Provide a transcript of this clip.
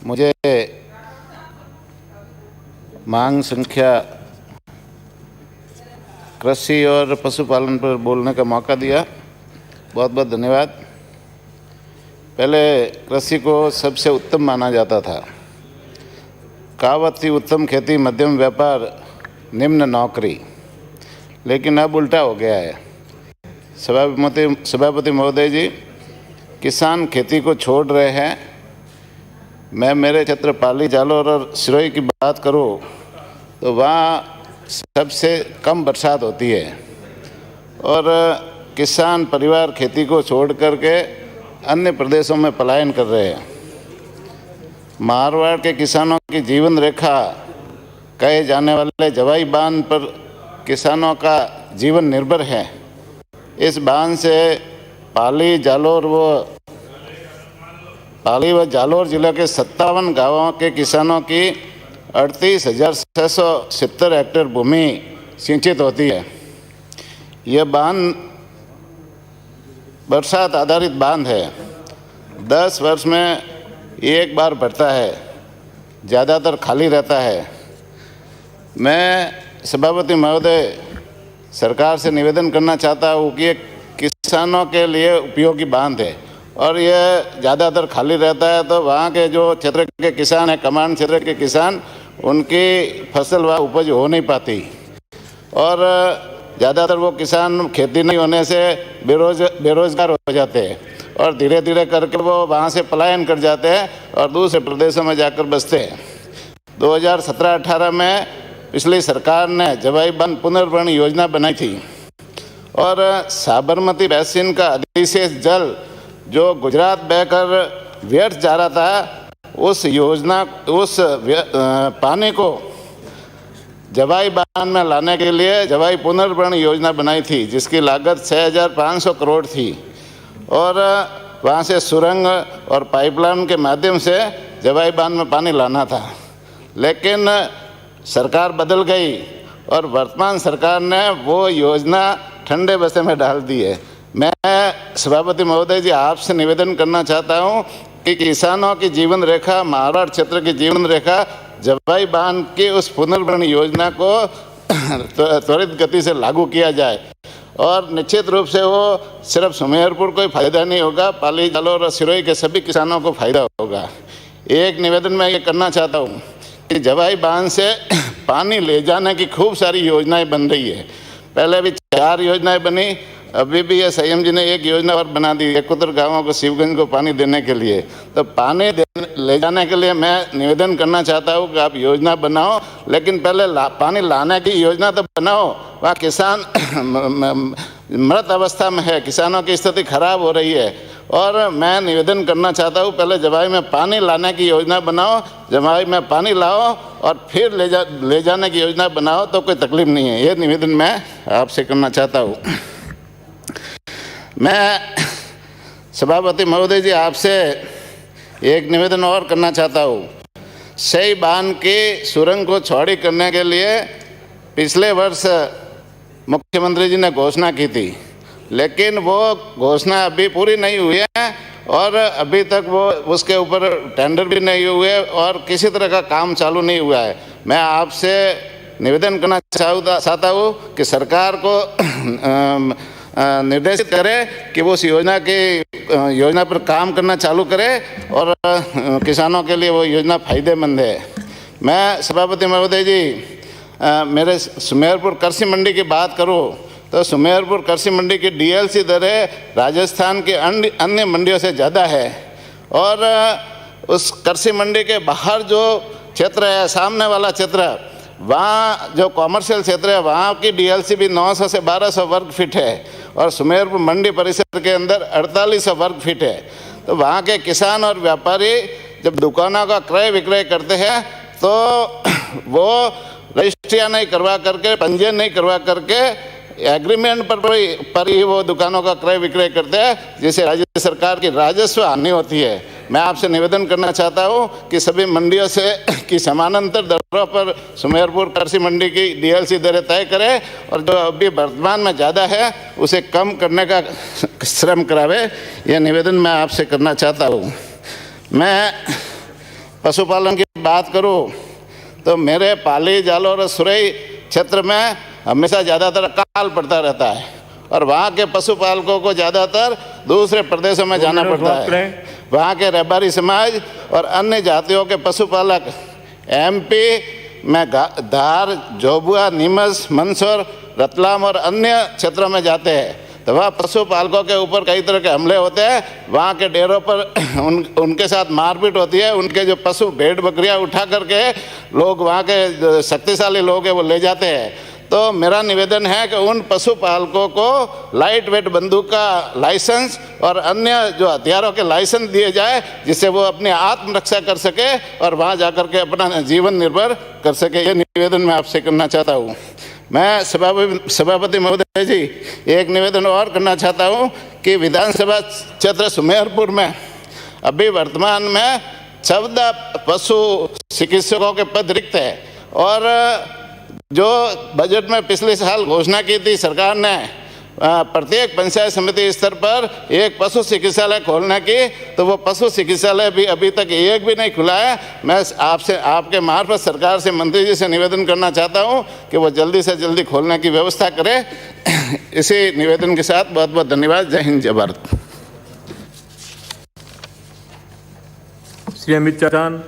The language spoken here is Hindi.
मुझे मांग संख्या कृषि और पशुपालन पर बोलने का मौका दिया, बहुत बहुत धन्यवाद। पहले कृषि को सबसे उत्तम माना जाता था। कहावत थी, उत्तम खेती मध्यम व्यापार निम्न नौकरी, लेकिन अब उल्टा हो गया है। सभापति महोदय जी, किसान खेती को छोड़ रहे हैं। मैं मेरे क्षेत्र पाली, जालोर और सिरोही की बात करूं तो वहाँ सबसे कम बरसात होती है और किसान परिवार खेती को छोड़ करके अन्य प्रदेशों में पलायन कर रहे हैं। मारवाड़ के किसानों की जीवन रेखा कहे जाने वाले जवाई बांध पर किसानों का जीवन निर्भर है। इस बांध से पाली व जालोर जिले के 57 गांवों के किसानों की 38,670 हेक्टेयर भूमि सिंचित होती है। यह बांध बरसात आधारित बांध है। 10 वर्ष में एक बार भरता है, ज़्यादातर खाली रहता है। मैं सभापति महोदय सरकार से निवेदन करना चाहता हूँ कि ये किसानों के लिए उपयोगी बांध है और ये ज़्यादातर खाली रहता है, तो वहाँ के जो क्षेत्र के किसान हैं, कमांड क्षेत्र के किसान, उनकी फसल वहाँ उपज हो नहीं पाती और ज़्यादातर वो किसान खेती नहीं होने से बेरोजगार हो जाते हैं और धीरे धीरे करके वो वहाँ से पलायन कर जाते हैं और दूसरे प्रदेशों में जाकर बसते हैं। 2017-18 में पिछली सरकार ने जवाई बांध पुनर्भरण योजना बनाई थी और साबरमती बेसिन का अधिशेष जल जो गुजरात बहकर व्यर्थ जा रहा था, उस पानी को जवाई बांध में लाने के लिए जवाई पुनर्भरण योजना बनाई थी, जिसकी लागत 6,500 करोड़ थी और वहाँ से सुरंग और पाइपलाइन के माध्यम से जवाई बांध में पानी लाना था। लेकिन सरकार बदल गई और वर्तमान सरकार ने वो योजना ठंडे बस्ते में डाल दी है। मैं सभापति महोदय जी आपसे निवेदन करना चाहता हूँ कि किसानों की जीवन रेखा, मारवाड़ क्षेत्र की जीवन रेखा जवाई बांध की उस पुनर्भरण योजना को त्वरित गति से लागू किया जाए और निश्चित रूप से वो सिर्फ सुमेरपुर को ही फायदा नहीं होगा, पाली, जालोर और सिरोही के सभी किसानों को फायदा होगा। एक निवेदन मैं ये करना चाहता हूँ कि जवाई बांध से पानी ले जाने की खूब सारी योजनाएं बन रही है। पहले भी 4 योजनाएं बनी, अभी भी ये संयम जी ने एक योजना और बना दी, 71 गाँवों को शिवगंज को पानी देने के लिए। तो पानी ले जाने के लिए मैं निवेदन करना चाहता हूँ कि आप योजना बनाओ, लेकिन पहले पानी लाने की योजना तो बनाओ। वहाँ किसान मृत अवस्था में है, किसानों की स्थिति खराब हो रही है और मैं निवेदन करना चाहता हूँ पहले जवाई में पानी लाने की योजना बनाओ, जवाई में पानी लाओ और फिर ले जाने की योजना बनाओ, तो कोई तकलीफ नहीं है। ये निवेदन मैं आपसे करना चाहता हूँ। मैं सभापति महोदय जी आपसे एक निवेदन और करना चाहता हूँ। सही बांध की सुरंग को चौड़ी करने के लिए पिछले वर्ष मुख्यमंत्री जी ने घोषणा की थी, लेकिन वो घोषणा अभी पूरी नहीं हुई है और अभी तक वो उसके ऊपर टेंडर भी नहीं हुए और किसी तरह का काम चालू नहीं हुआ है। मैं आपसे निवेदन करना चाहता हूँ कि सरकार को निर्देशित करें कि वो उस योजना पर काम करना चालू करे और किसानों के लिए वो योजना फ़ायदेमंद है। मैं सभापति महोदय जी मेरे सुमेरपुर कृषि मंडी की बात करूं तो सुमेरपुर कृषि मंडी की डीएलसी दरें राजस्थान के अन्य मंडियों से ज़्यादा है और उस कृषि मंडी के बाहर जो क्षेत्र है, सामने वाला क्षेत्र, वहाँ जो कॉमर्शियल क्षेत्र है, वहाँ की डीएलसी भी 900 से 1200 वर्ग फीट है और सुमेरपुर मंडी परिसर के अंदर 4800 वर्ग फीट है। तो वहाँ के किसान और व्यापारी जब दुकानों का क्रय विक्रय करते हैं तो वो रजिस्ट्रियाँ नहीं करवा करके, पंजीयन नहीं करवा करके एग्रीमेंट पर ही वो दुकानों का क्रय विक्रय करते हैं, जिससे राज्य सरकार की राजस्व हानि होती है। मैं आपसे निवेदन करना चाहता हूँ कि सभी मंडियों से की समानांतर दरों पर सुमेरपुर कृषि मंडी की डीएलसी दरें तय करें और जो अभी वर्तमान में ज़्यादा है उसे कम करने का श्रम करावे। यह निवेदन मैं आपसे करना चाहता हूँ। मैं पशुपालन की बात करूं तो मेरे पाली, जालौर और सुरई क्षेत्र में हमेशा ज़्यादातर अकाल पड़ता रहता है और वहाँ के पशुपालकों को ज़्यादातर दूसरे प्रदेशों में जाना पड़ता है। वहाँ के रबारी समाज और अन्य जातियों के पशुपालक एमपी में धार, झोबुआ, नीमच, मंदसौर, रतलाम और अन्य क्षेत्रों में जाते हैं तो वहाँ पशुपालकों के ऊपर कई तरह के हमले होते हैं। वहाँ के डेरों पर उनके साथ मारपीट होती है। उनके जो पशु, भेड़ बकरियाँ उठा करके लोग, वहाँ के शक्तिशाली लोग हैं, वो ले जाते हैं। तो मेरा निवेदन है कि उन पशुपालकों को लाइट वेट बंदूक का लाइसेंस और अन्य जो हथियारों के लाइसेंस दिए जाए, जिससे वो अपनी आत्मरक्षा कर सके और वहाँ जाकर के अपना जीवन निर्भर कर सके। ये निवेदन मैं आपसे करना चाहता हूँ। मैं सभापति महोदय जी एक निवेदन और करना चाहता हूँ कि विधानसभा क्षेत्र सुमेरपुर में अभी वर्तमान में 14 पशु चिकित्सकों के पद रिक्त है और जो बजट में पिछले साल घोषणा की थी सरकार ने प्रत्येक पंचायत समिति स्तर पर एक पशु चिकित्सालय खोलने की, तो वो पशु चिकित्सालय भी अभी तक एक भी नहीं खुला है। मैं आपसे, आपके मार्फत सरकार से, मंत्री जी से निवेदन करना चाहता हूं कि वो जल्दी से जल्दी खोलने की व्यवस्था करें। इसी निवेदन के साथ बहुत बहुत धन्यवाद। जय हिंद, जय भारत। श्री अमित चाचान।